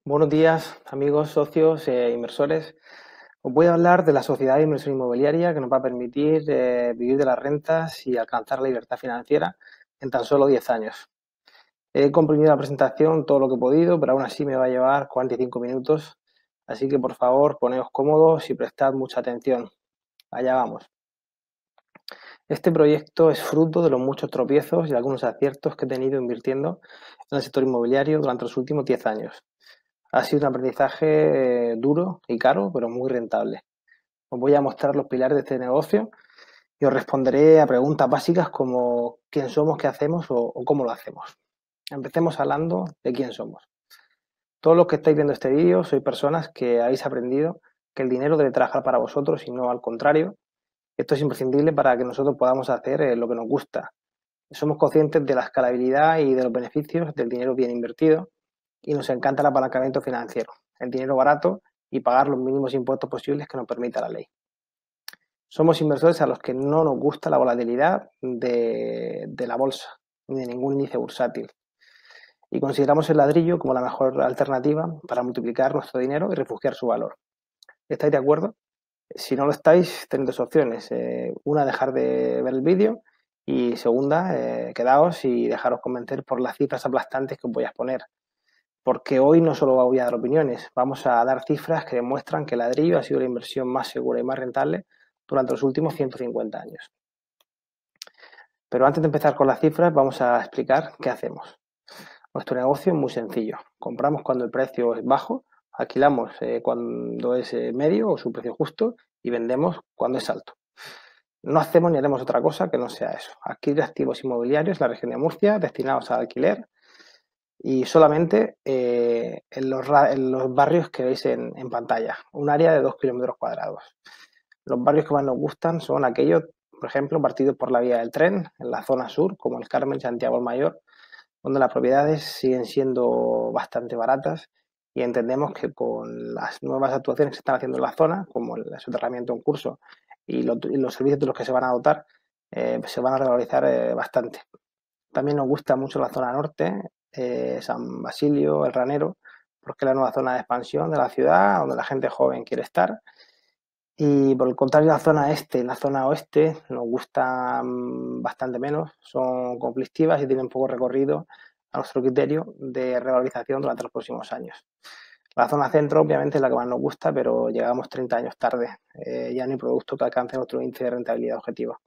Buenos días, amigos, socios e inversores. Os voy a hablar de la sociedad de inversión inmobiliaria que nos va a permitir vivir de las rentas y alcanzar la libertad financiera en tan solo 10 años. He comprimido la presentación todo lo que he podido, pero aún así me va a llevar 45 minutos. Así que, por favor, poneos cómodos y prestad mucha atención. Allá vamos. Este proyecto es fruto de los muchos tropiezos y algunos aciertos que he tenido invirtiendo en el sector inmobiliario durante los últimos 10 años. Ha sido un aprendizaje duro y caro, pero muy rentable. Os voy a mostrar los pilares de este negocio y os responderé a preguntas básicas como quién somos, qué hacemos o cómo lo hacemos. Empecemos hablando de quién somos. Todos los que estáis viendo este vídeo sois personas que habéis aprendido que el dinero debe trabajar para vosotros y no al contrario. Esto es imprescindible para que nosotros podamos hacer lo que nos gusta. Somos conscientes de la escalabilidad y de los beneficios del dinero bien invertido y nos encanta el apalancamiento financiero, el dinero barato y pagar los mínimos impuestos posibles que nos permita la ley. Somos inversores a los que no nos gusta la volatilidad de la bolsa ni de ningún índice bursátil y consideramos el ladrillo como la mejor alternativa para multiplicar nuestro dinero y refugiar su valor. ¿Estáis de acuerdo? Si no lo estáis, tenéis dos opciones. Una, dejar de ver el vídeo y segunda, quedaos y dejaros convencer por las cifras aplastantes que os voy a exponer. Porque hoy no solo voy a dar opiniones, vamos a dar cifras que demuestran que el ladrillo ha sido la inversión más segura y más rentable durante los últimos 150 años. Pero antes de empezar con las cifras, vamos a explicar qué hacemos. Nuestro negocio es muy sencillo. Compramos cuando el precio es bajo, alquilamos cuando es medio o su precio justo y vendemos cuando es alto. No hacemos ni haremos otra cosa que no sea eso. Adquirir activos inmobiliarios en la región de Murcia destinados al alquiler y solamente en los barrios que veis en pantalla, un área de 2 kilómetros cuadrados. Los barrios que más nos gustan son aquellos, por ejemplo, partidos por la vía del tren, en la zona sur, como el Carmen, Santiago el Mayor, donde las propiedades siguen siendo bastante baratas y entendemos que con las nuevas actuaciones que se están haciendo en la zona, como el soterramiento en curso y los servicios de los que se van a dotar, se van a revalorizar bastante. También nos gusta mucho la zona norte, San Basilio, El Ranero, porque es la nueva zona de expansión de la ciudad, donde la gente joven quiere estar. Y por el contrario, la zona este y la zona oeste nos gustan bastante menos, son conflictivas y tienen poco recorrido a nuestro criterio de revalorización durante los próximos años. La zona centro obviamente es la que más nos gusta, pero llegamos 30 años tarde, ya no hay producto que alcance nuestro índice de rentabilidad objetivo.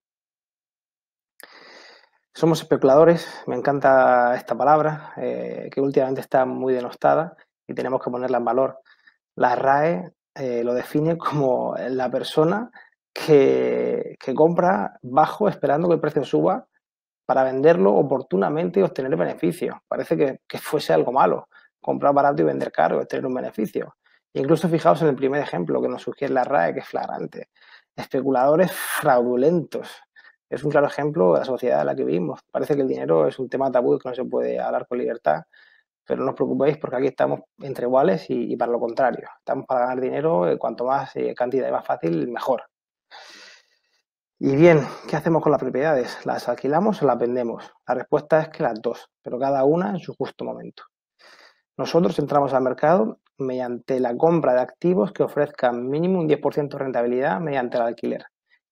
Somos especuladores, me encanta esta palabra, que últimamente está muy denostada y tenemos que ponerla en valor. La RAE lo define como la persona que compra bajo esperando que el precio suba para venderlo oportunamente y obtener beneficios. Parece que fuese algo malo, comprar barato y vender caro, obtener un beneficio. Incluso fijaos en el primer ejemplo que nos sugiere la RAE, que es flagrante. Especuladores fraudulentos. Es un claro ejemplo de la sociedad en la que vivimos. Parece que el dinero es un tema tabú que no se puede hablar con libertad, pero no os preocupéis porque aquí estamos entre iguales y para lo contrario. Estamos para ganar dinero, cuanto más cantidad y más fácil, mejor. Y bien, ¿qué hacemos con las propiedades? ¿Las alquilamos o las vendemos? La respuesta es que las dos, pero cada una en su justo momento. Nosotros entramos al mercado mediante la compra de activos que ofrezcan mínimo un 10% de rentabilidad mediante el alquiler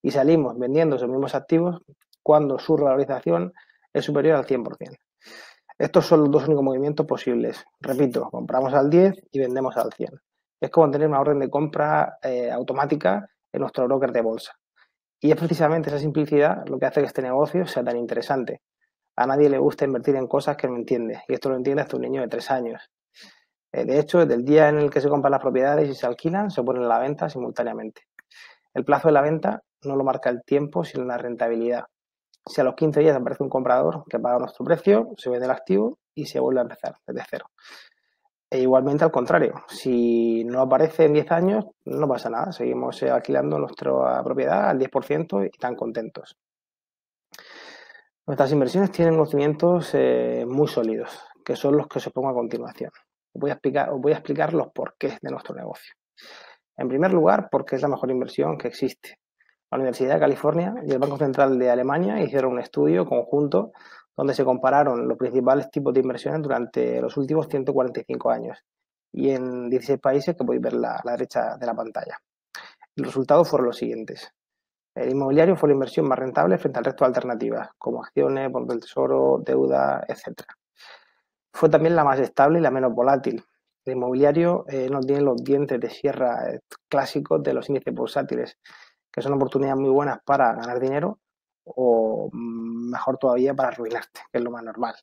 y salimos vendiendo esos mismos activos cuando su revalorización es superior al 100%. Estos son los dos únicos movimientos posibles. Repito, compramos al 10 y vendemos al 100. Es como tener una orden de compra automática en nuestro broker de bolsa. Y es precisamente esa simplicidad lo que hace que este negocio sea tan interesante. A nadie le gusta invertir en cosas que no entiende, y esto lo entiende hasta un niño de 3 años. De hecho, desde el día en el que se compran las propiedades y se alquilan, se ponen a la venta simultáneamente. El plazo de la venta no lo marca el tiempo, sino la rentabilidad. Si a los 15 días aparece un comprador que paga nuestro precio, se vende el activo y se vuelve a empezar desde cero. E igualmente al contrario, si no aparece en 10 años, no pasa nada, seguimos alquilando nuestra propiedad al 10% y tan contentos. Nuestras inversiones tienen conocimientos muy sólidos, que son los que os pongo a continuación. Os voy a explicar los porqués de nuestro negocio. En primer lugar, porque es la mejor inversión que existe. La Universidad de California y el Banco Central de Alemania hicieron un estudio conjunto donde se compararon los principales tipos de inversiones durante los últimos 145 años y en 16 países que podéis ver a la derecha de la pantalla. Los resultados fueron los siguientes. El inmobiliario fue la inversión más rentable frente al resto de alternativas, como acciones, bonos del tesoro, deuda, etc. Fue también la más estable y la menos volátil. El inmobiliario no tiene los dientes de sierra clásicos de los índices bursátiles, que son oportunidades muy buenas para ganar dinero o mejor todavía para arruinarte, que es lo más normal.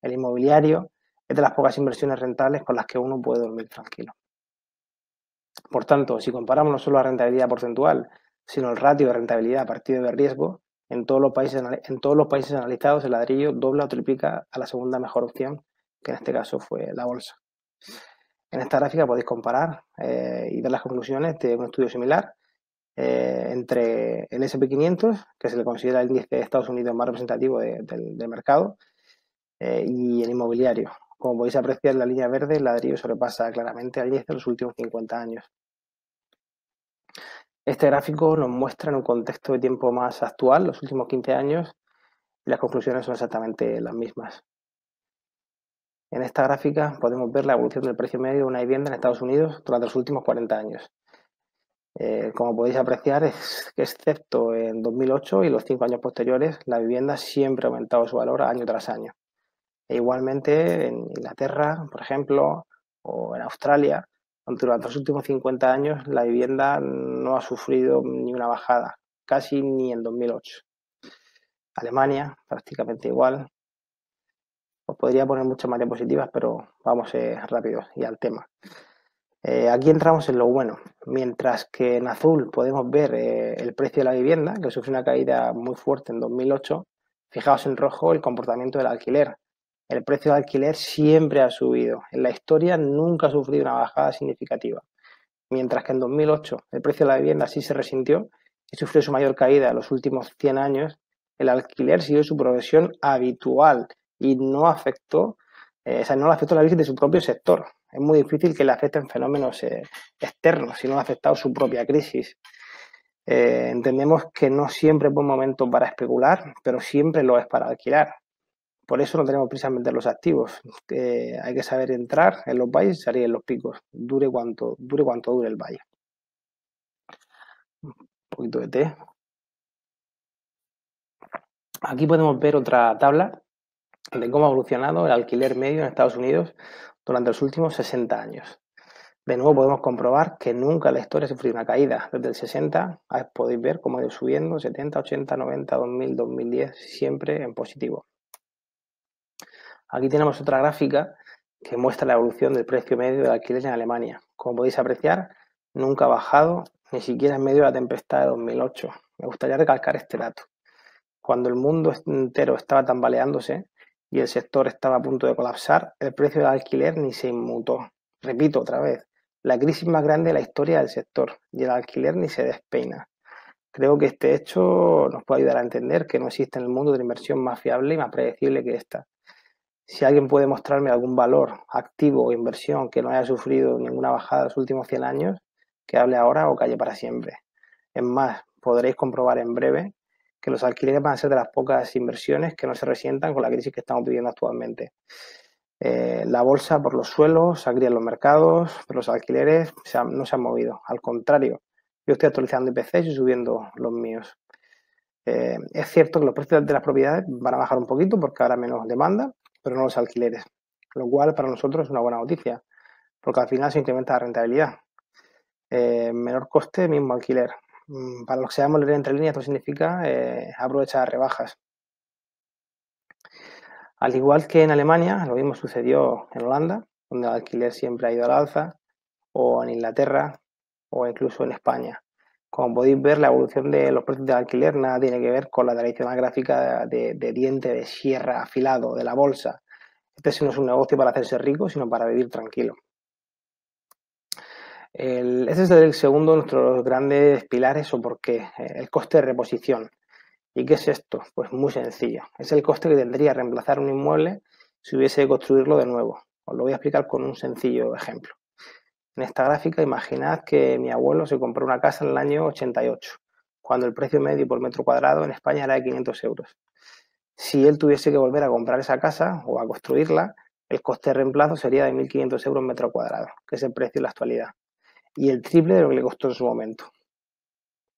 El inmobiliario es de las pocas inversiones rentables con las que uno puede dormir tranquilo. Por tanto, si comparamos no solo la rentabilidad porcentual, sino el ratio de rentabilidad a partido de riesgo, en todos los países analizados el ladrillo dobla o triplica a la segunda mejor opción, que en este caso fue la bolsa. En esta gráfica podéis comparar y ver las conclusiones de un estudio similar entre el S&P 500, que se le considera el índice de Estados Unidos más representativo del mercado, y el inmobiliario. Como podéis apreciar en la línea verde, el ladrillo sobrepasa claramente al índice de los últimos 50 años. Este gráfico nos muestra en un contexto de tiempo más actual, los últimos 15 años, y las conclusiones son exactamente las mismas. En esta gráfica podemos ver la evolución del precio medio de una vivienda en Estados Unidos durante los últimos 40 años. Como podéis apreciar, excepto en 2008 y los 5 años posteriores, la vivienda siempre ha aumentado su valor año tras año. E igualmente en Inglaterra, por ejemplo, o en Australia, durante los últimos 50 años la vivienda no ha sufrido ni una bajada, casi ni en 2008. Alemania, prácticamente igual. Os podría poner muchas más diapositivas, pero vamos rápido y al tema. Aquí entramos en lo bueno. Mientras que en azul podemos ver el precio de la vivienda, que sufrió una caída muy fuerte en 2008, fijaos en rojo el comportamiento del alquiler. El precio del alquiler siempre ha subido. En la historia nunca ha sufrido una bajada significativa. Mientras que en 2008 el precio de la vivienda sí se resintió y sufrió su mayor caída en los últimos 100 años, el alquiler siguió su progresión habitual y no afectó, no le afectó la crisis de su propio sector. Es muy difícil que le afecten fenómenos externos, si no le ha afectado su propia crisis. Entendemos que no siempre es buen momento para especular, pero siempre lo es para alquilar. Por eso no tenemos prisa en vender los activos. Hay que saber entrar en los valles y salir en los picos, dure cuanto dure el valle. Un poquito de té. Aquí podemos ver otra tabla de cómo ha evolucionado el alquiler medio en Estados Unidos durante los últimos 60 años. De nuevo podemos comprobar que nunca en la historia ha sufrido una caída. Desde el 60 podéis ver cómo ha ido subiendo, 70, 80, 90, 2000, 2010, siempre en positivo. Aquí tenemos otra gráfica que muestra la evolución del precio medio del alquiler en Alemania. Como podéis apreciar, nunca ha bajado, ni siquiera en medio de la tempestad de 2008. Me gustaría recalcar este dato. Cuando el mundo entero estaba tambaleándose y el sector estaba a punto de colapsar, el precio del alquiler ni se inmutó. Repito otra vez, la crisis más grande de la historia del sector y el alquiler ni se despeina. Creo que este hecho nos puede ayudar a entender que no existe en el mundo de la inversión más fiable y más predecible que esta. Si alguien puede mostrarme algún valor, activo o inversión que no haya sufrido ninguna bajada en los últimos 100 años, que hable ahora o calle para siempre. Es más, podréis comprobar en breve que los alquileres van a ser de las pocas inversiones que no se resientan con la crisis que estamos viviendo actualmente. La bolsa por los suelos, se crían los mercados, pero los alquileres no se han movido. Al contrario, yo estoy actualizando IPCs y subiendo los míos. Es cierto que los precios de las propiedades van a bajar un poquito porque habrá menos demanda, pero no los alquileres, lo cual para nosotros es una buena noticia, porque al final se incrementa la rentabilidad. Menor coste, mismo alquiler. Para los que seamos leer entre líneas, esto significa aprovechar rebajas. Al igual que en Alemania, lo mismo sucedió en Holanda, donde el alquiler siempre ha ido al alza, o en Inglaterra, o incluso en España. Como podéis ver, la evolución de los precios de alquiler nada tiene que ver con la tradicional gráfica de diente de sierra afilado de la bolsa. Este no es un negocio para hacerse rico, sino para vivir tranquilo. Ese es el segundo de nuestros grandes pilares o por qué, el coste de reposición. ¿Y qué es esto? Pues muy sencillo. Es el coste que tendría reemplazar un inmueble si hubiese que construirlo de nuevo. Os lo voy a explicar con un sencillo ejemplo. En esta gráfica imaginad que mi abuelo se compró una casa en el año 88, cuando el precio medio por metro cuadrado en España era de 500 euros. Si él tuviese que volver a comprar esa casa o a construirla, el coste de reemplazo sería de 1.500 euros metro cuadrado, que es el precio en la actualidad, y el triple de lo que le costó en su momento.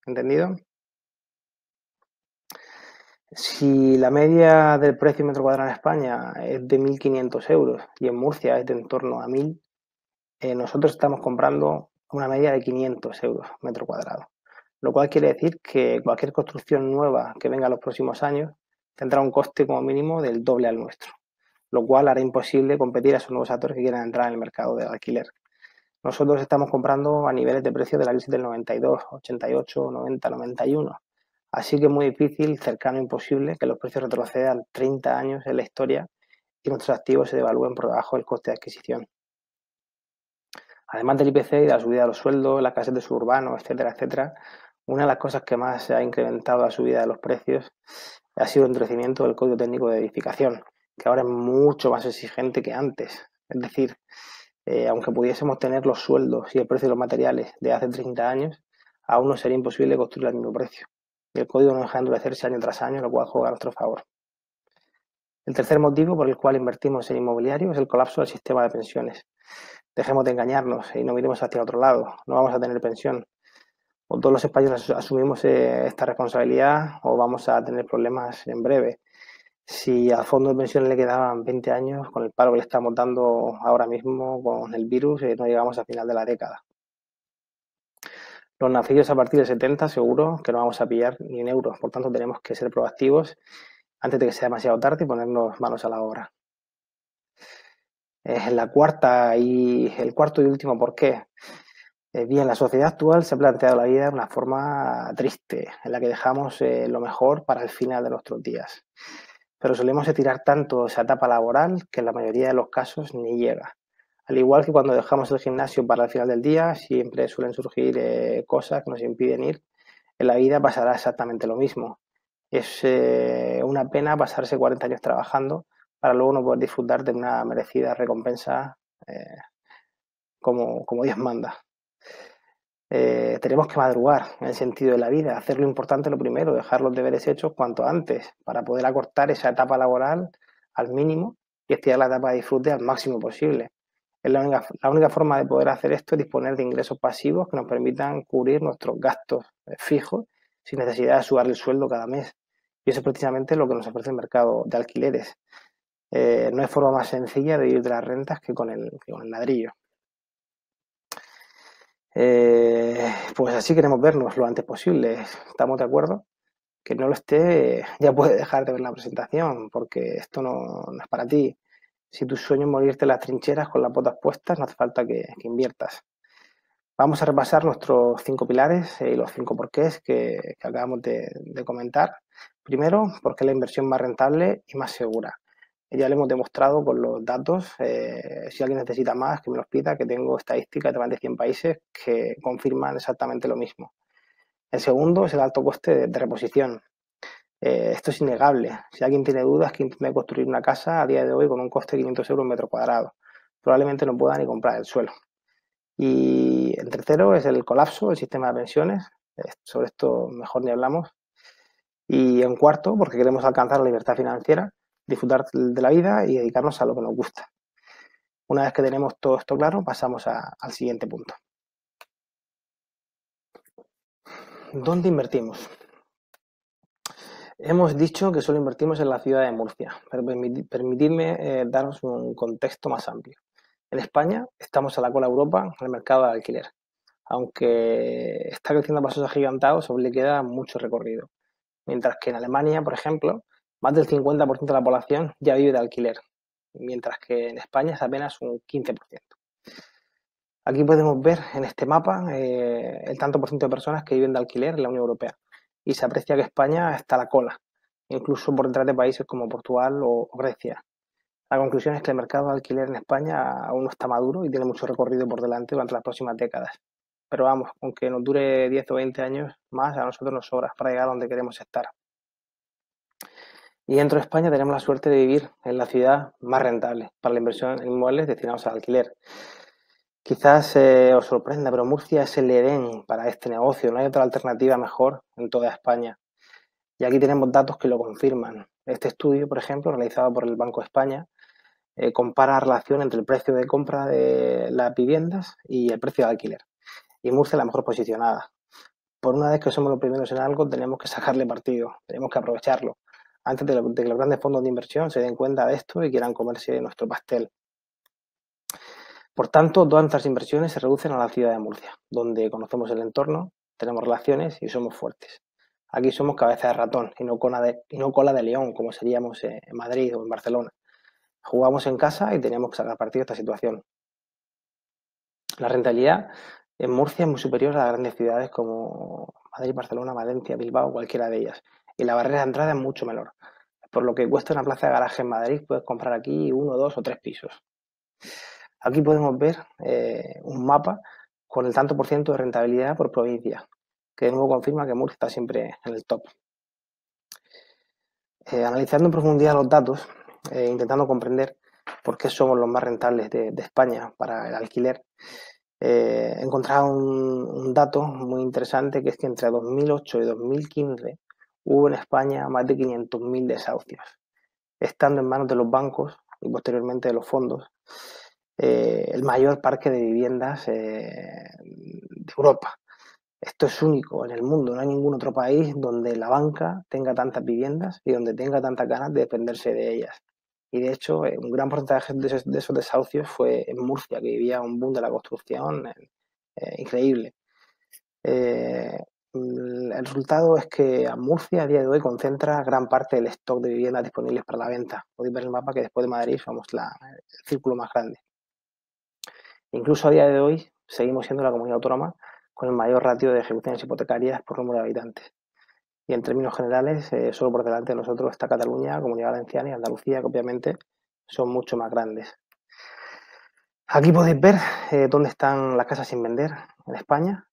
¿Entendido? Si la media del precio metro cuadrado en España es de 1.500 euros y en Murcia es de en torno a 1.000, nosotros estamos comprando una media de 500 euros metro cuadrado, lo cual quiere decir que cualquier construcción nueva que venga en los próximos años tendrá un coste como mínimo del doble al nuestro, lo cual hará imposible competir a esos nuevos actores que quieran entrar en el mercado del alquiler. Nosotros estamos comprando a niveles de precio de la crisis del 92, 88, 90, 91. Así que es muy difícil, cercano a imposible, que los precios retrocedan 30 años en la historia y nuestros activos se devalúen por debajo del coste de adquisición. Además del IPC y de la subida de los sueldos, la escasez de suburbanos, etcétera, etcétera, una de las cosas que más se ha incrementado la subida de los precios ha sido el endurecimiento del Código Técnico de Edificación, que ahora es mucho más exigente que antes. Es decir, aunque pudiésemos tener los sueldos y el precio de los materiales de hace 30 años, aún no sería imposible construir al mismo precio. Y el código no deja de endurecerse año tras año, lo cual juega a nuestro favor. El tercer motivo por el cual invertimos en inmobiliario es el colapso del sistema de pensiones. Dejemos de engañarnos y no miremos hacia otro lado. No vamos a tener pensión. O todos los españoles asumimos esta responsabilidad o vamos a tener problemas en breve. Si al fondo de pensiones le quedaban 20 años, con el paro que le estamos dando ahora mismo con el virus, no llegamos a final de la década. Los nacidos a partir de 70 seguro que no vamos a pillar ni en euros, por tanto tenemos que ser proactivos antes de que sea demasiado tarde y ponernos manos a la obra. El cuarto y último por qué. Bien, la sociedad actual se ha planteado la vida de una forma triste, en la que dejamos lo mejor para el final de nuestros días. Pero solemos estirar tanto esa etapa laboral que en la mayoría de los casos ni llega. Al igual que cuando dejamos el gimnasio para el final del día, siempre suelen surgir cosas que nos impiden ir. En la vida pasará exactamente lo mismo. Es una pena pasarse 40 años trabajando para luego no poder disfrutar de una merecida recompensa como Dios manda. Tenemos que madrugar en el sentido de la vida, hacer lo importante lo primero, dejar los deberes hechos cuanto antes para poder acortar esa etapa laboral al mínimo y estirar la etapa de disfrute al máximo posible. Es la única forma de poder hacer esto es disponer de ingresos pasivos que nos permitan cubrir nuestros gastos fijos sin necesidad de subir el sueldo cada mes. Y eso es precisamente lo que nos ofrece el mercado de alquileres. No hay forma más sencilla de vivir de las rentas que con el ladrillo. Pues así queremos vernos lo antes posible. ¿Estamos de acuerdo? Que no lo esté, ya puede dejar de ver la presentación, porque esto no es para ti. Si tu sueño es morirte en las trincheras con las botas puestas, no hace falta que inviertas. Vamos a repasar nuestros 5 pilares y los 5 porqués que acabamos de comentar. Primero, porque es la inversión más rentable y más segura. Ya lo hemos demostrado con los datos. Si alguien necesita más, que me los pida, que tengo estadísticas de más de 100 países que confirman exactamente lo mismo. El segundo es el alto coste de reposición. Esto es innegable. Si alguien tiene dudas que intente construir una casa a día de hoy con un coste de 500 euros metro cuadrado, probablemente no pueda ni comprar el suelo. Y el tercero es el colapso del sistema de pensiones. Sobre esto mejor ni hablamos. Y en cuarto, porque queremos alcanzar la libertad financiera, disfrutar de la vida y dedicarnos a lo que nos gusta. Una vez que tenemos todo esto claro, pasamos al siguiente punto. ¿Dónde invertimos? Hemos dicho que solo invertimos en la ciudad de Murcia, pero permitidme daros un contexto más amplio. En España estamos a la cola de Europa en el mercado de alquiler. Aunque está creciendo a pasos agigantados, aún le queda mucho recorrido. Mientras que en Alemania, por ejemplo, más del 50% de la población ya vive de alquiler, mientras que en España es apenas un 15%. Aquí podemos ver en este mapa el tanto por ciento de personas que viven de alquiler en la Unión Europea y se aprecia que España está a la cola, incluso por detrás de países como Portugal o Grecia. La conclusión es que el mercado de alquiler en España aún no está maduro y tiene mucho recorrido por delante durante las próximas décadas. Pero vamos, aunque nos dure 10 o 20 años más, a nosotros nos sobra para llegar a donde queremos estar. Y dentro de España tenemos la suerte de vivir en la ciudad más rentable para la inversión en inmuebles destinados al alquiler. Quizás os sorprenda, pero Murcia es el Edén para este negocio. No hay otra alternativa mejor en toda España. Y aquí tenemos datos que lo confirman. Este estudio, por ejemplo, realizado por el Banco de España, compara la relación entre el precio de compra de las viviendas y el precio de alquiler. Y Murcia es la mejor posicionada. Por una vez que somos los primeros en algo, tenemos que sacarle partido, tenemos que aprovecharlo, antes de que los grandes fondos de inversión se den cuenta de esto y quieran comerse nuestro pastel. Por tanto, todas nuestras inversiones se reducen a la ciudad de Murcia, donde conocemos el entorno, tenemos relaciones y somos fuertes. Aquí somos cabeza de ratón y no cola de león, como seríamos en Madrid o en Barcelona. Jugamos en casa y teníamos que sacar partido de esta situación. La rentabilidad en Murcia es muy superior a las grandes ciudades como Madrid, Barcelona, Valencia, Bilbao, cualquiera de ellas. Y la barrera de entrada es mucho menor. Por lo que cuesta una plaza de garaje en Madrid, puedes comprar aquí 1, 2 o 3 pisos. Aquí podemos ver un mapa con el tanto por ciento de rentabilidad por provincia, que de nuevo confirma que Murcia está siempre en el top. Analizando en profundidad los datos, intentando comprender por qué somos los más rentables de España para el alquiler, he encontrado un dato muy interesante, que es que entre 2008 y 2015 hubo en España más de 500.000 desahucios, estando en manos de los bancos y posteriormente de los fondos el mayor parque de viviendas de Europa. Esto es único en el mundo, no hay ningún otro país donde la banca tenga tantas viviendas y donde tenga tantas ganas de dependerse de ellas. Y de hecho, un gran porcentaje de esos desahucios fue en Murcia, que vivía un boom de la construcción increíble. El resultado es que Murcia a día de hoy concentra gran parte del stock de viviendas disponibles para la venta. Podéis ver el mapa que después de Madrid somos el círculo más grande. Incluso a día de hoy seguimos siendo la comunidad autónoma con el mayor ratio de ejecuciones hipotecarias por número de habitantes. Y en términos generales, solo por delante de nosotros está Cataluña, Comunidad Valenciana y Andalucía, que obviamente son mucho más grandes. Aquí podéis ver dónde están las casas sin vender en España.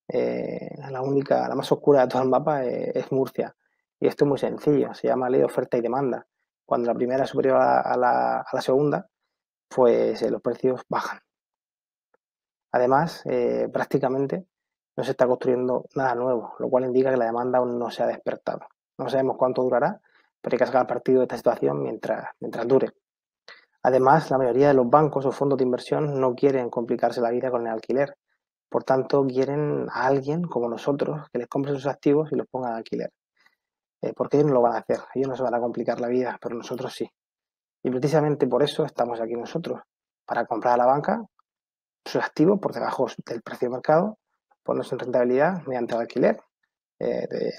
La más oscura de todo el mapa es Murcia. Y esto es muy sencillo, se llama ley de oferta y demanda. Cuando la primera es superior a la segunda, pues los precios bajan. Además, prácticamente no se está construyendo nada nuevo, lo cual indica que la demanda aún no se ha despertado. No sabemos cuánto durará, pero hay que sacar partido de esta situación mientras dure. Además, la mayoría de los bancos o fondos de inversión no quieren complicarse la vida con el alquiler. Por tanto, quieren a alguien como nosotros que les compre sus activos y los ponga en alquiler. Porque ellos no lo van a hacer, ellos no se van a complicar la vida, pero nosotros sí. Y precisamente por eso estamos aquí nosotros, para comprar a la banca sus activos por debajo del precio de mercado, ponerlos en rentabilidad mediante el alquiler,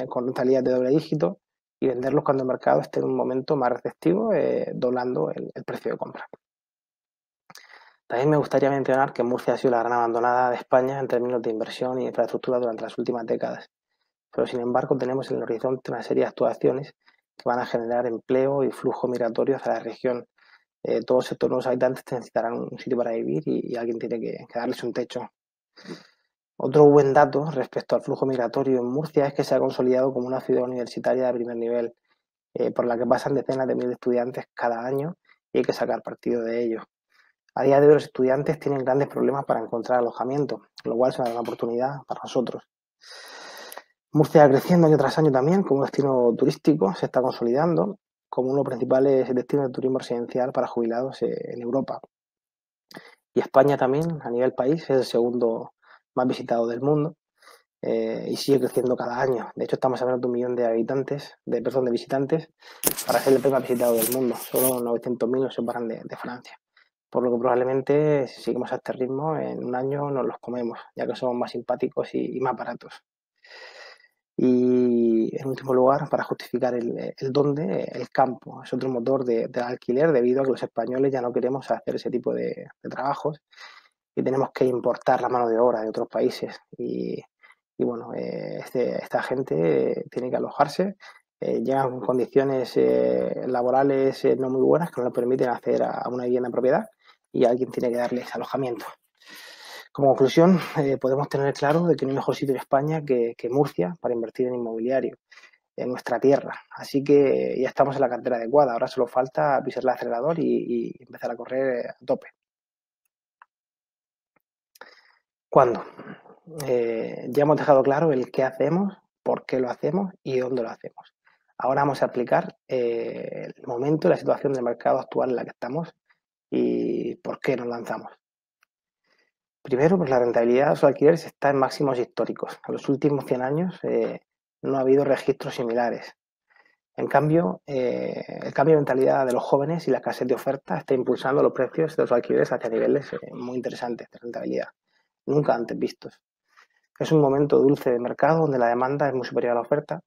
con rentabilidad de doble dígito, y venderlos cuando el mercado esté en un momento más receptivo, doblando el precio de compra. También me gustaría mencionar que Murcia ha sido la gran abandonada de España en términos de inversión y infraestructura durante las últimas décadas, pero sin embargo tenemos en el horizonte una serie de actuaciones que van a generar empleo y flujo migratorio hacia la región. Todos estos nuevos habitantes necesitarán un sitio para vivir y alguien tiene que darles un techo. Otro buen dato respecto al flujo migratorio en Murcia es que se ha consolidado como una ciudad universitaria de primer nivel, por la que pasan decenas de miles de estudiantes cada año y hay que sacar partido de ello. A día de hoy los estudiantes tienen grandes problemas para encontrar alojamiento, lo cual es una gran oportunidad para nosotros. Murcia creciendo año tras año también como destino turístico, se está consolidando como uno de los principales destinos de turismo residencial para jubilados en Europa. Y España también, a nivel país, es el segundo más visitado del mundo y sigue creciendo cada año. De hecho, estamos hablando de 1 millón de visitantes para ser el país más visitado del mundo. Solo 900.000 nos separan de Francia. Por lo que probablemente, si seguimos a este ritmo, en un año nos los comemos, ya que somos más simpáticos y más baratos. Y en último lugar, para justificar el dónde, el campo es otro motor del alquiler, debido a que los españoles ya no queremos hacer ese tipo de trabajos y tenemos que importar la mano de obra de otros países. Y bueno, esta gente tiene que alojarse, llegan con condiciones laborales no muy buenas que no les permiten hacer a una vivienda en propiedad y alguien tiene que darles alojamiento. Como conclusión, podemos tener claro de que no hay mejor sitio en España que Murcia para invertir en inmobiliario, en nuestra tierra. Así que ya estamos en la cartera adecuada. Ahora solo falta pisar el acelerador y empezar a correr a tope. ¿Cuándo? Ya hemos dejado claro el qué hacemos, por qué lo hacemos y dónde lo hacemos. Ahora vamos a aplicar el momento y la situación del mercado actual en la que estamos ¿Y por qué nos lanzamos? Primero, pues la rentabilidad de los alquileres está en máximos históricos. En los últimos 100 años no ha habido registros similares. En cambio, el cambio de mentalidad de los jóvenes y la escasez de oferta está impulsando los precios de los alquileres hacia niveles muy interesantes de rentabilidad, nunca antes vistos. Es un momento dulce de mercado donde la demanda es muy superior a la oferta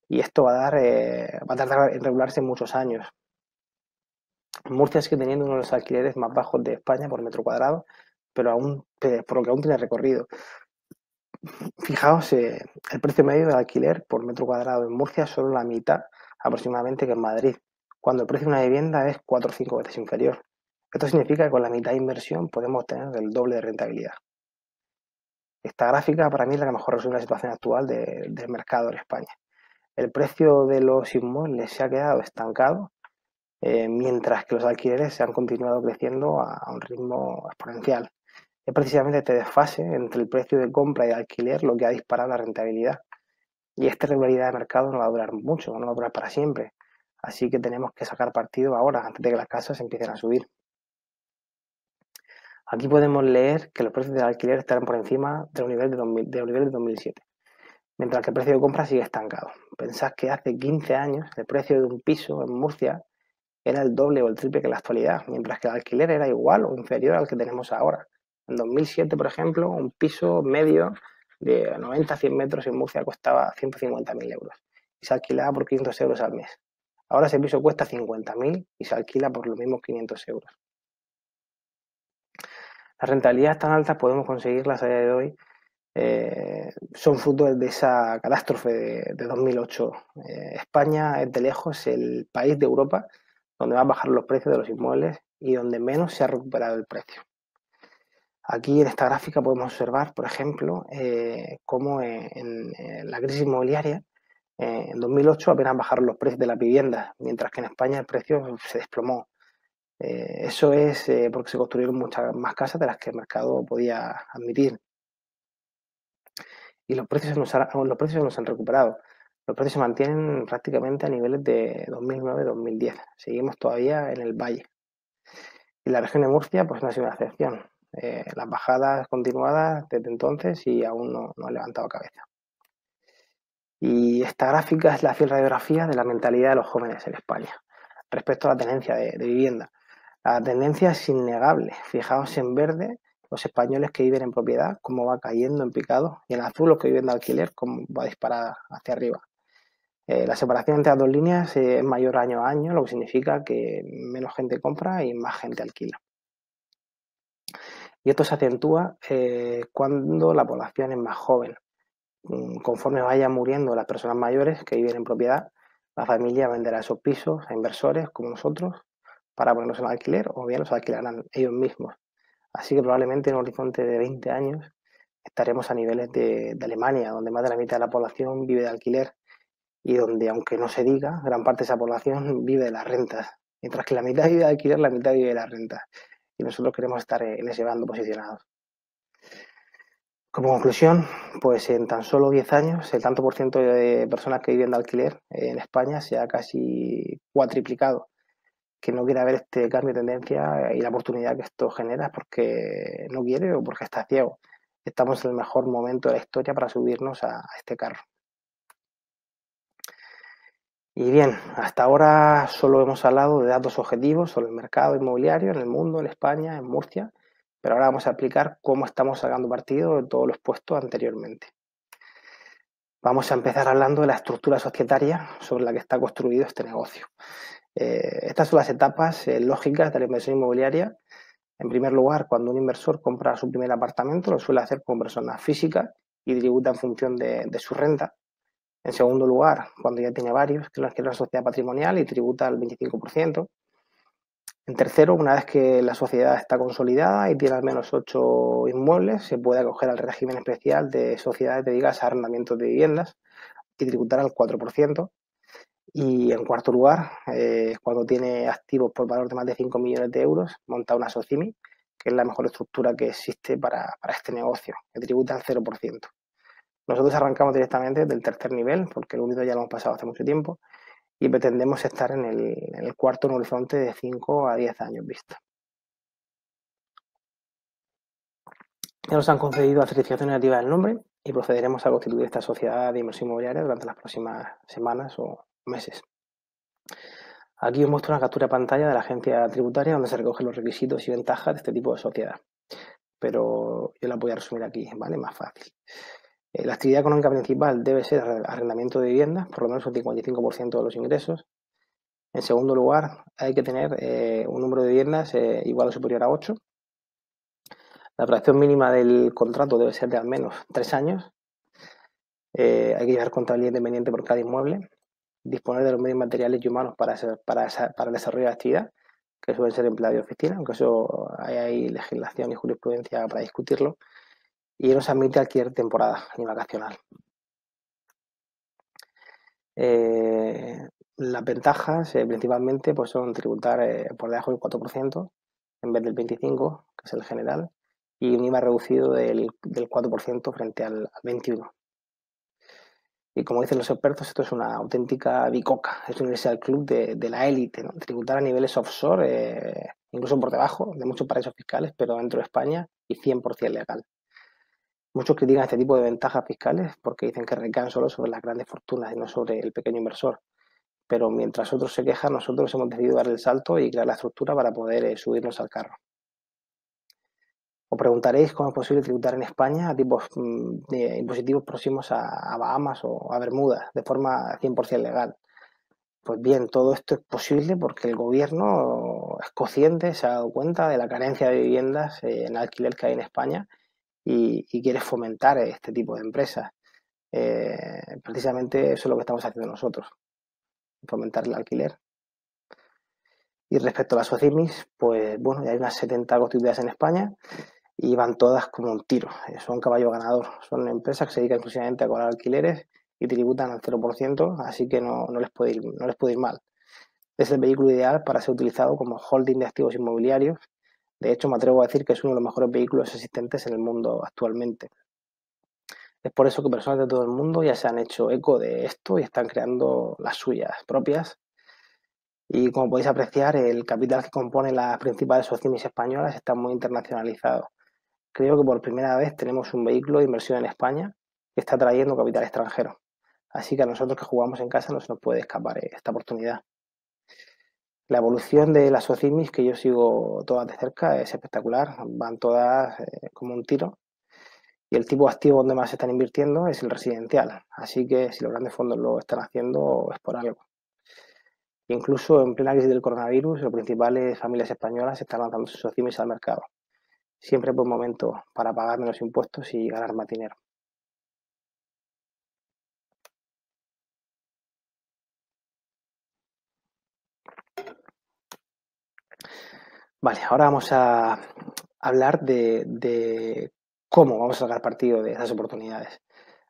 y esto va a tardar en regularse muchos años. Murcia sigue teniendo uno de los alquileres más bajos de España por metro cuadrado, por lo que aún tiene recorrido. Fijaos, el precio medio del alquiler por metro cuadrado en Murcia es solo la mitad aproximadamente que en Madrid, cuando el precio de una vivienda es 4 o 5 veces inferior. Esto significa que con la mitad de inversión podemos obtener el doble de rentabilidad. Esta gráfica para mí es la que mejor resume la situación actual del mercado en España. El precio de los inmuebles se ha quedado estancado, mientras que los alquileres se han continuado creciendo a un ritmo exponencial. Es precisamente este desfase entre el precio de compra y de alquiler lo que ha disparado la rentabilidad. Y esta regularidad de mercado no va a durar mucho, no va a durar para siempre. Así que tenemos que sacar partido ahora, antes de que las casas empiecen a subir. Aquí podemos leer que los precios de alquiler estarán por encima de los niveles de 2007, mientras que el precio de compra sigue estancado. Pensad que hace 15 años el precio de un piso en Murcia era el doble o el triple que en la actualidad, mientras que el alquiler era igual o inferior al que tenemos ahora. En 2007, por ejemplo, un piso medio de 90 a 100 metros en Murcia costaba 150.000 euros y se alquilaba por 500 euros al mes. Ahora ese piso cuesta 50.000 y se alquila por los mismos 500 euros. Las rentabilidades tan altas podemos conseguirlas a día de hoy, son fruto de esa catástrofe de 2008. España es de lejos el país de Europa donde van a bajar los precios de los inmuebles y donde menos se ha recuperado el precio. Aquí en esta gráfica podemos observar, por ejemplo, cómo en la crisis inmobiliaria, en 2008 apenas bajaron los precios de las viviendas, mientras que en España el precio se desplomó. Eso es porque se construyeron muchas más casas de las que el mercado podía admitir. Y los precios no se han recuperado. Los precios se mantienen prácticamente a niveles de 2009-2010. Seguimos todavía en el valle. Y la región de Murcia pues no ha sido una excepción. Las bajadas continuadas desde entonces y aún no han levantado cabeza. Y esta gráfica es la fiel radiografía de la mentalidad de los jóvenes en España respecto a la tenencia de vivienda. La tendencia es innegable. Fijaos en verde los españoles que viven en propiedad, cómo va cayendo en picado, y en azul los que viven de alquiler, cómo va disparada hacia arriba. La separación entre las dos líneas es mayor año a año, lo que significa que menos gente compra y más gente alquila. Y esto se acentúa cuando la población es más joven. Conforme vayan muriendo las personas mayores que viven en propiedad, la familia venderá esos pisos a inversores como nosotros para ponerlos en alquiler o bien los alquilarán ellos mismos. Así que probablemente en un horizonte de 20 años estaremos a niveles de Alemania, donde más de la mitad de la población vive de alquiler y donde, aunque no se diga, gran parte de esa población vive de las rentas. Mientras que la mitad vive de alquiler, la mitad vive de las rentas. Y nosotros queremos estar en ese bando posicionados. Como conclusión, pues en tan solo 10 años el tanto por ciento de personas que viven de alquiler en España se ha casi cuatriplicado. Que no quiera ver este cambio de tendencia y la oportunidad que esto genera es porque no quiere o porque está ciego. Estamos en el mejor momento de la historia para subirnos a este carro. Y bien, hasta ahora solo hemos hablado de datos objetivos sobre el mercado inmobiliario en el mundo, en España, en Murcia, pero ahora vamos a explicar cómo estamos sacando partido de todo lo expuesto anteriormente. Vamos a empezar hablando de la estructura societaria sobre la que está construido este negocio. Estas son las etapas lógicas de la inversión inmobiliaria. En primer lugar, cuando un inversor compra su primer apartamento, lo suele hacer como persona física y tributa en función de su renta. En segundo lugar, cuando ya tiene varios, que es una sociedad patrimonial y tributa al 25%. En tercero, una vez que la sociedad está consolidada y tiene al menos 8 inmuebles, se puede acoger al régimen especial de sociedades dedicadas a arrendamientos de viviendas y tributar al 4%. Y en cuarto lugar, cuando tiene activos por valor de más de 5 millones de euros, monta una SOCIMI, que es la mejor estructura que existe para este negocio, que tributa al 0%. Nosotros arrancamos directamente del tercer nivel, porque el único ya lo hemos pasado hace mucho tiempo, y pretendemos estar en el cuarto en un horizonte de 5 a 10 años vista. Ya nos han concedido la certificación negativa del nombre y procederemos a constituir esta sociedad de inversión inmobiliaria durante las próximas semanas o meses. Aquí os muestro una captura de pantalla de la agencia tributaria donde se recogen los requisitos y ventajas de este tipo de sociedad. Pero yo la voy a resumir aquí, ¿vale? Más fácil. La actividad económica principal debe ser arrendamiento de viviendas, por lo menos el 55% de los ingresos. En segundo lugar, hay que tener un número de viviendas igual o superior a 8. La duración mínima del contrato debe ser de al menos 3 años. Hay que llevar contabilidad independiente por cada inmueble. Disponer de los medios materiales y humanos para el desarrollo de la actividad, que suelen ser empleados de oficina, aunque eso hay legislación y jurisprudencia para discutirlo. Y no se admite alquiler de temporada ni vacacional. Las ventajas principalmente pues son tributar por debajo del 4% en vez del 25%, que es el general, y un IVA reducido del 4% frente al 21%. Y como dicen los expertos, esto es una auténtica bicoca, es unirse al club de la élite, ¿no? Tributar a niveles offshore, incluso por debajo de muchos paraísos fiscales, pero dentro de España y 100% legal. Muchos critican este tipo de ventajas fiscales porque dicen que recaen solo sobre las grandes fortunas y no sobre el pequeño inversor. Pero mientras otros se quejan, nosotros hemos decidido dar el salto y crear la estructura para poder subirnos al carro. Os preguntaréis cómo es posible tributar en España a tipos de impositivos próximos a Bahamas o a Bermudas de forma 100% legal. Pues bien, todo esto es posible porque el gobierno es consciente, se ha dado cuenta de la carencia de viviendas en alquiler que hay en España y quiere fomentar este tipo de empresas. Precisamente eso es lo que estamos haciendo nosotros, fomentar el alquiler. Y respecto a las SOCIMIS, pues bueno, ya hay unas 70 constituidas en España y van todas como un tiro. Son caballo ganador. Son empresas que se dedican exclusivamente a cobrar alquileres y tributan al 0%, así que no les puede ir mal. Es el vehículo ideal para ser utilizado como holding de activos inmobiliarios. De hecho, me atrevo a decir que es uno de los mejores vehículos existentes en el mundo actualmente. Es por eso que personas de todo el mundo ya se han hecho eco de esto y están creando las suyas propias. Y como podéis apreciar, el capital que compone las principales SOCIMIS españolas está muy internacionalizado. Creo que por primera vez tenemos un vehículo de inversión en España que está trayendo capital extranjero. Así que a nosotros que jugamos en casa no se nos puede escapar esta oportunidad. La evolución de las SOCIMIS, que yo sigo todas de cerca, es espectacular. Van todas como un tiro. Y el tipo de activo donde más se están invirtiendo es el residencial. Así que si los grandes fondos lo están haciendo es por algo. Incluso en plena crisis del coronavirus, las principales familias españolas están lanzando sus SOCIMIS al mercado. Siempre es buen momento para pagar menos impuestos y ganar más dinero. Vale, ahora vamos a hablar de cómo vamos a sacar partido de esas oportunidades.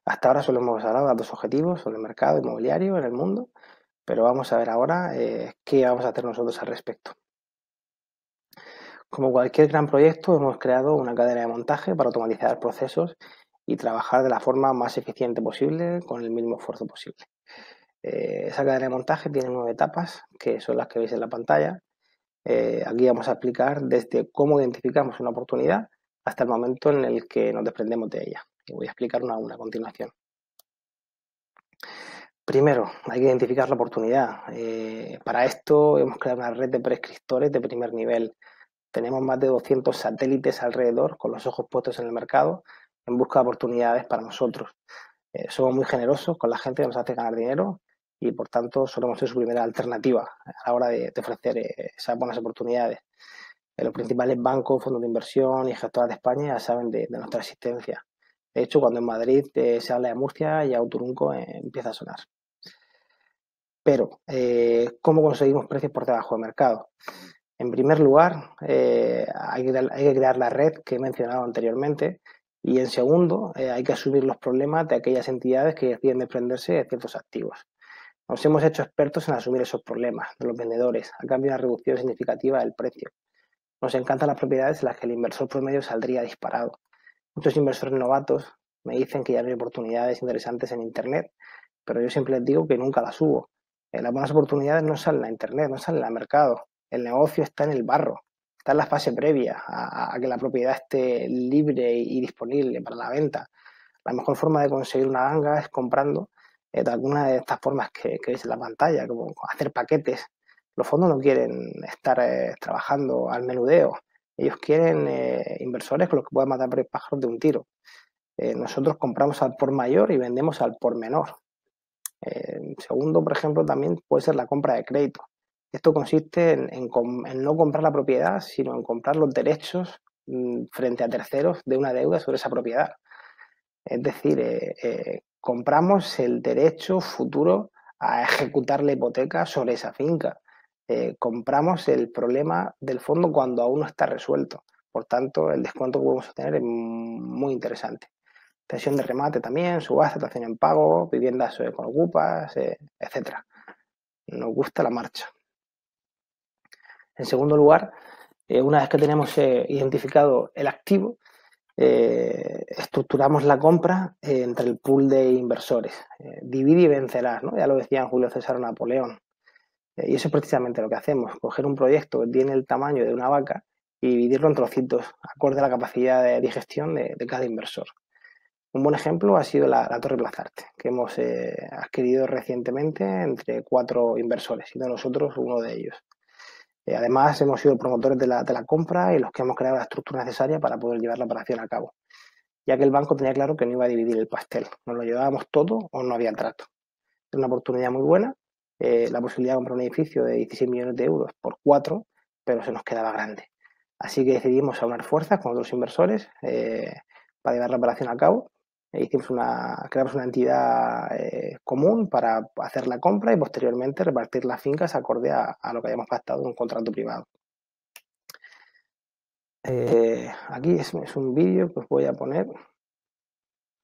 Hasta ahora solo hemos hablado de dos objetivos sobre el mercado inmobiliario en el mundo, pero vamos a ver ahora qué vamos a hacer nosotros al respecto. Como cualquier gran proyecto, hemos creado una cadena de montaje para automatizar procesos y trabajar de la forma más eficiente posible con el mínimo esfuerzo posible. Esa cadena de montaje tiene 9 etapas, que son las que veis en la pantalla. Aquí vamos a explicar desde cómo identificamos una oportunidad hasta el momento en el que nos desprendemos de ella. Y voy a explicar una a una a continuación. Primero, hay que identificar la oportunidad. Para esto hemos creado una red de prescriptores de primer nivel. Tenemos más de 200 satélites alrededor con los ojos puestos en el mercado en busca de oportunidades para nosotros. Somos muy generosos con la gente que nos hace ganar dinero y por tanto solemos ser su primera alternativa a la hora de ofrecer esas buenas oportunidades. Los principales bancos, fondos de inversión y gestoras de España ya saben de nuestra existencia. De hecho, cuando en Madrid se habla de Murcia, ya Uturunco empieza a sonar. Pero, ¿cómo conseguimos precios por debajo del mercado? En primer lugar, hay que crear la red que he mencionado anteriormente y en segundo, hay que asumir los problemas de aquellas entidades que deciden desprenderse de ciertos activos. Nos hemos hecho expertos en asumir esos problemas de los vendedores a cambio de una reducción significativa del precio. Nos encantan las propiedades en las que el inversor promedio saldría disparado. Muchos inversores novatos me dicen que ya no hay oportunidades interesantes en Internet, pero yo siempre les digo que nunca las hubo. Las buenas oportunidades no salen a Internet, no salen al mercado. El negocio está en el barro. está en la fase previa a que la propiedad esté libre y disponible para la venta. La mejor forma de conseguir una ganga es comprando de alguna de estas formas que veis en la pantalla, como hacer paquetes. Los fondos no quieren estar trabajando al menudeo, ellos quieren inversores con los que puedan matar pájaros de un tiro. Nosotros compramos al por mayor y vendemos al por menor. Segundo, por ejemplo, también puede ser la compra de crédito. Esto consiste en no comprar la propiedad, sino en comprar los derechos frente a terceros de una deuda sobre esa propiedad. Es decir, compramos el derecho futuro a ejecutar la hipoteca sobre esa finca. Compramos el problema del fondo cuando aún no está resuelto. Por tanto, el descuento que podemos obtener es muy interesante. Cesión de remate también, subasta, dación en pago, viviendas con ocupas, etc. Nos gusta la marcha. En segundo lugar, una vez que tenemos identificado el activo, estructuramos la compra entre el pool de inversores. Divide y vencerás, ¿no? Ya lo decían Julio César o Napoleón. Y eso es precisamente lo que hacemos, coger un proyecto que tiene el tamaño de una vaca y dividirlo en trocitos, acorde a la capacidad de digestión de cada inversor. Un buen ejemplo ha sido la Torre Plazarte, que hemos adquirido recientemente entre 4 inversores, siendo nosotros uno de ellos. Además, hemos sido promotores de la compra y los que hemos creado la estructura necesaria para poder llevar la operación a cabo, ya que el banco tenía claro que no iba a dividir el pastel, nos lo llevábamos todo o no había trato. Es una oportunidad muy buena, la posibilidad de comprar un edificio de 16 millones de euros por 4, pero se nos quedaba grande. Así que decidimos aunar fuerzas con otros inversores para llevar la operación a cabo. Creamos una entidad común para hacer la compra y posteriormente repartir las fincas acorde a lo que hayamos pactado en un contrato privado. Aquí es un vídeo que os voy a poner.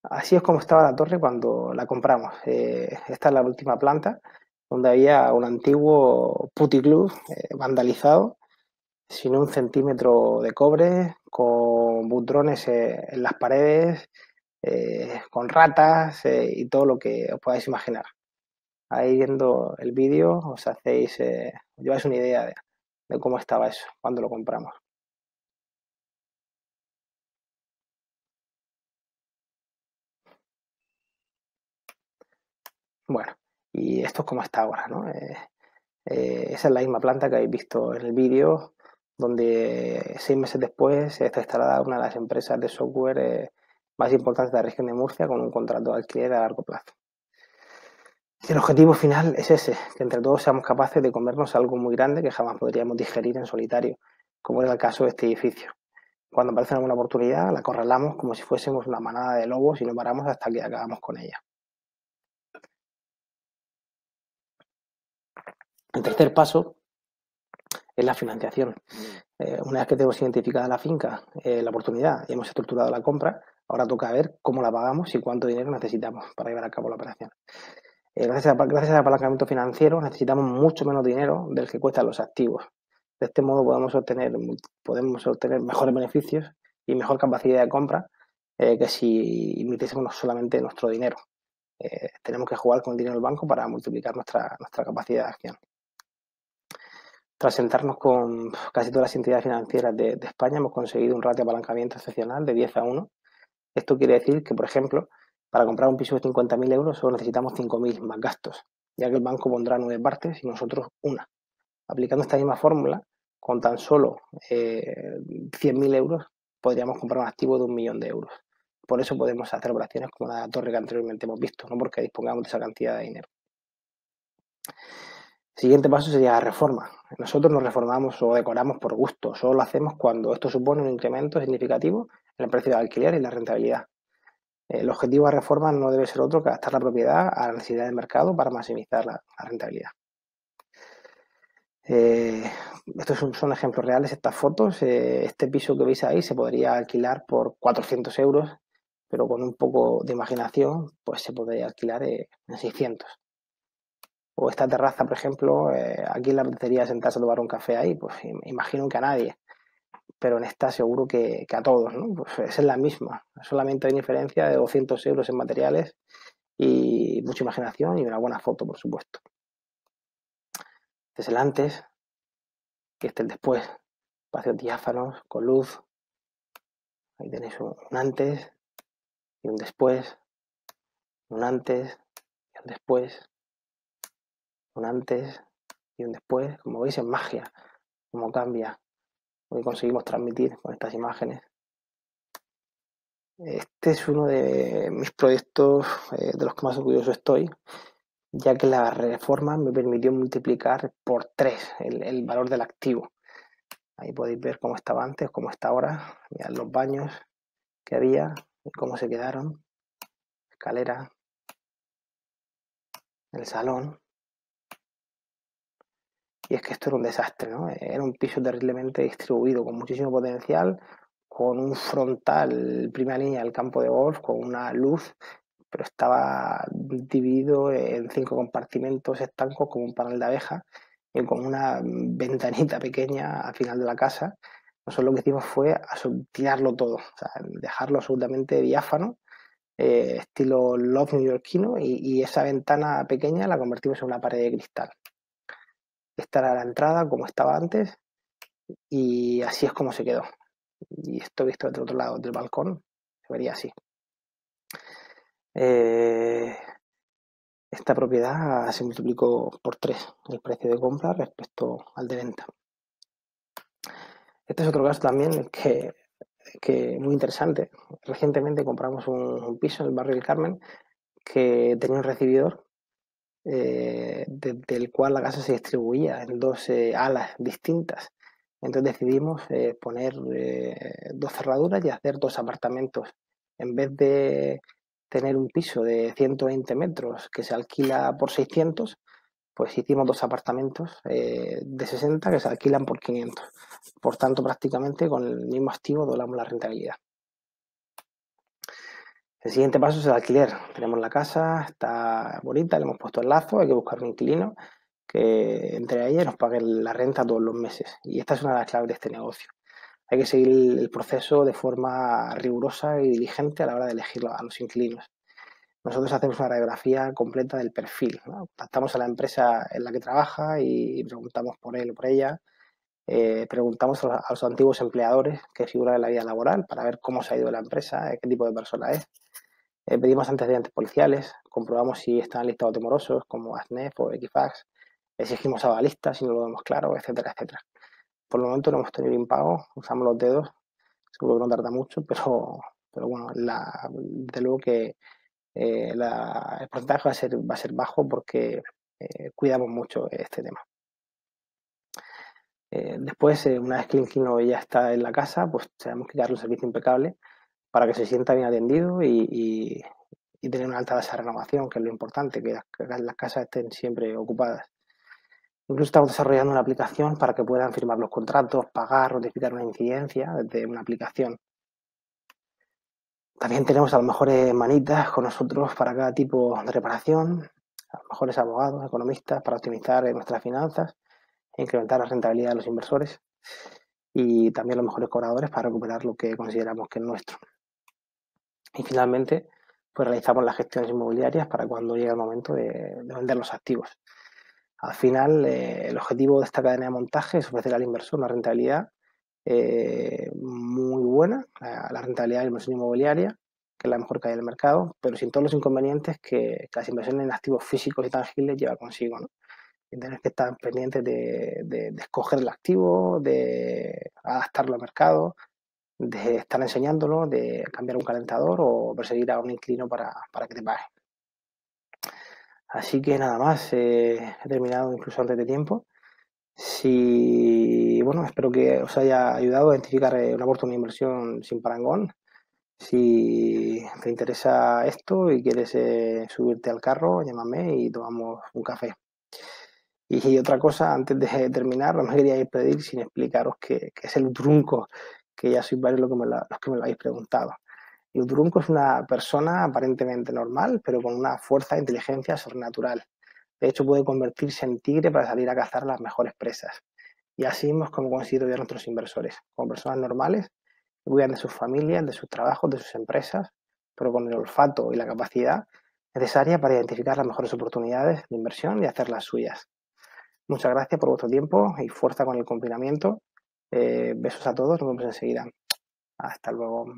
Así es como estaba la torre cuando la compramos. Esta es la última planta, donde había un antiguo puticlub vandalizado, sin 1 centímetro de cobre, con butrones en las paredes, con ratas y todo lo que os podáis imaginar. Ahí viendo el vídeo os lleváis una idea de cómo estaba eso cuando lo compramos. Bueno, y esto es como está ahora, ¿no? Esa es la misma planta que habéis visto en el vídeo, donde 6 meses después está instalada una de las empresas de software más importantes de la región de Murcia con un contrato de alquiler a largo plazo. Y el objetivo final es ese, que entre todos seamos capaces de comernos algo muy grande que jamás podríamos digerir en solitario, como era el caso de este edificio. Cuando aparece alguna oportunidad, la acorralamos como si fuésemos una manada de lobos y no paramos hasta que acabamos con ella. El tercer paso es la financiación. Una vez que tenemos identificada la finca, la oportunidad y hemos estructurado la compra, ahora toca ver cómo la pagamos y cuánto dinero necesitamos para llevar a cabo la operación. Gracias al apalancamiento financiero necesitamos mucho menos dinero del que cuestan los activos. De este modo podemos obtener mejores beneficios y mejor capacidad de compra que si invirtiésemos solamente nuestro dinero. Tenemos que jugar con el dinero del banco para multiplicar nuestra capacidad de acción. Tras sentarnos con casi todas las entidades financieras de España, hemos conseguido un ratio de apalancamiento excepcional de 10-1. Esto quiere decir que, por ejemplo, para comprar un piso de 50.000 euros solo necesitamos 5.000 más gastos, ya que el banco pondrá 9 partes y nosotros una. Aplicando esta misma fórmula, con tan solo 100.000 euros, podríamos comprar un activo de 1 millón de euros. Por eso podemos hacer operaciones como la torre que anteriormente hemos visto, no porque dispongamos de esa cantidad de dinero. El siguiente paso sería la reforma. Nosotros nos reformamos o decoramos por gusto, solo lo hacemos cuando esto supone un incremento significativo en el precio del alquiler y la rentabilidad. El objetivo de la reforma no debe ser otro que adaptar la propiedad a la necesidad del mercado para maximizar la rentabilidad. Estos son ejemplos reales, estas fotos. Este piso que veis ahí se podría alquilar por 400 euros, pero con un poco de imaginación pues se podría alquilar en 600. O esta terraza, por ejemplo, aquí en la apetecería sentarse a tomar un café ahí, pues imagino que a nadie, pero en esta seguro que a todos, ¿no? Pues es la misma, solamente hay diferencia de 200 euros en materiales y mucha imaginación y una buena foto, por supuesto. Este es el antes y este el después. espacios diáfanos, con luz. Ahí tenéis un antes y un después, un antes y un después, un antes y un después. Como veis, es magia, cómo cambia, lo que conseguimos transmitir con estas imágenes. Este es uno de mis proyectos de los que más orgulloso estoy, ya que la reforma me permitió multiplicar por 3 el valor del activo. Ahí podéis ver cómo estaba antes, cómo está ahora. Mirad los baños que había y cómo se quedaron. Escalera, el salón. Y es que esto era un desastre, ¿no? Era un piso terriblemente distribuido, con muchísimo potencial, con un frontal, primera línea del campo de golf, con una luz, pero estaba dividido en 5 compartimentos estancos como un panel de abeja y con una ventanita pequeña al final de la casa. Nosotros lo que hicimos fue tirarlo todo, o sea, dejarlo absolutamente diáfano, estilo loft neoyorquino, y esa ventana pequeña la convertimos en una pared de cristal. Esta era la entrada como estaba antes y así es como se quedó. Y esto visto del otro lado del balcón se vería así. Esta propiedad se multiplicó por 3 el precio de compra respecto al de venta. Este es otro caso también que muy interesante. Recientemente compramos un piso en el barrio del Carmen que tenía un recibidor del cual la casa se distribuía en 2 alas distintas. Entonces decidimos poner 2 cerraduras y hacer 2 apartamentos. En vez de tener un piso de 120 metros que se alquila por 600, pues hicimos 2 apartamentos de 60 que se alquilan por 500. Por tanto, prácticamente con el mismo activo doblamos la rentabilidad. El siguiente paso es el alquiler. Tenemos la casa, está bonita, le hemos puesto el lazo, hay que buscar un inquilino que entre ellas nos pague la renta todos los meses. Y esta es una de las claves de este negocio. Hay que seguir el proceso de forma rigurosa y diligente a la hora de elegir a los inquilinos. Nosotros hacemos una radiografía completa del perfil, ¿no? Contactamos a la empresa en la que trabaja y preguntamos por él o por ella. Preguntamos a los antiguos empleadores que figuran en la vida laboral para ver cómo se ha ido la empresa, qué tipo de persona es. Pedimos antecedentes policiales, comprobamos si están listados de morosos como ASNEF o Equifax, exigimos avalistas si no lo vemos claro, etcétera, etcétera. Por el momento no hemos tenido impago, usamos los dedos, seguro que no tarda mucho, pero bueno, desde luego que el porcentaje va a ser bajo porque cuidamos mucho este tema. Después, una vez que el inquilino ya está en la casa, pues tenemos que darle un servicio impecable para que se sienta bien atendido y tener una alta tasa de renovación, que es lo importante, que las casas estén siempre ocupadas. Incluso estamos desarrollando una aplicación para que puedan firmar los contratos, pagar, notificar una incidencia desde una aplicación. También tenemos a los mejores manitas con nosotros para cada tipo de reparación, a los mejores abogados, economistas para optimizar nuestras finanzas e incrementar la rentabilidad de los inversores, y también los mejores cobradores para recuperar lo que consideramos que es nuestro. Y finalmente, pues realizamos las gestiones inmobiliarias para cuando llegue el momento de vender los activos. Al final, el objetivo de esta cadena de montaje es ofrecer al inversor una rentabilidad muy buena, la rentabilidad de la inversión inmobiliaria, que es la mejor que hay en el mercado, pero sin todos los inconvenientes que las inversiones en activos físicos y tangibles lleva consigo, ¿no? Y tener que estar pendientes de escoger el activo, de adaptarlo al mercado, de estar enseñándolo, de cambiar un calentador o perseguir a un inquilino para que te pague. Así que nada más, he terminado incluso antes de tiempo. Bueno, espero que os haya ayudado a identificar una oportunidad de inversión sin parangón. Si te interesa esto y quieres subirte al carro, llámame y tomamos un café. Y otra cosa, antes de terminar, no me quería despedir sin explicaros qué es el trunco, que ya sois varios los que me lo habéis preguntado. Y un trunco es una persona aparentemente normal, pero con una fuerza de inteligencia sobrenatural. De hecho, puede convertirse en tigre para salir a cazar las mejores presas. Y así es como considero yo a nuestros inversores, como personas normales que cuidan de sus familias, de sus trabajos, de sus empresas, pero con el olfato y la capacidad necesaria para identificar las mejores oportunidades de inversión y hacerlas suyas. Muchas gracias por vuestro tiempo y fuerza con el confinamiento. Besos a todos, nos vemos enseguida. Hasta luego.